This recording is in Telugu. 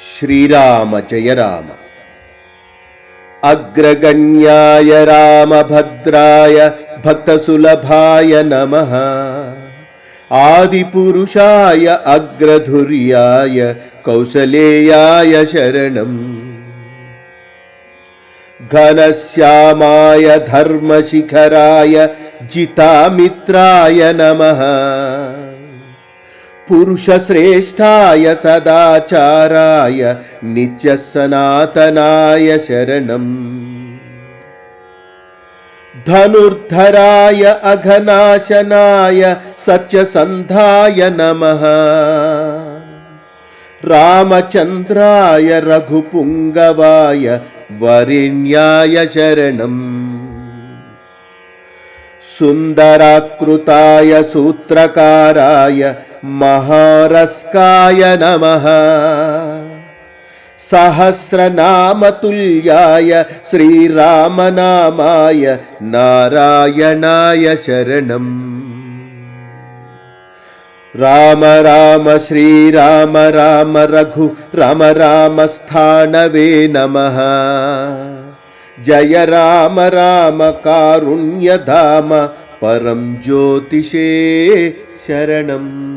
శ్రీరామ జయ రామ. అగ్రగణ్యాయ రామభద్రాయ భక్తసులభాయ నమః. ఆదిపురుషాయ అగ్రధుర్యాయ కౌసలేయాయ శరణం. ఘనశ్యామాయ ధర్మశిఖరాయ జితామిత్రాయ నమః. పురుషశ్రేష్ఠాయ సదాచారాయ నిత్యసనాతనాయ శరణం. ధనుర్ధరాయ అఘనాశనాయ సత్యసంధాయ నమః. రామచంద్రాయ రఘుపుంగవాయ వరేణ్యాయ శరణం. సుందరాకృతాయ సూత్రకారాయ మహారస్కాయ నమః. సహస్రనామతుల్యాయ శ్రీరామనామాయ నారాయణాయ శరణం. రామ రామ శ్రీరామ రామ రఘు రామ రామ స్థానవే నమః. జయ రామ రామ కారుణ్యధామ పరం జ్యోతిషే శరణం.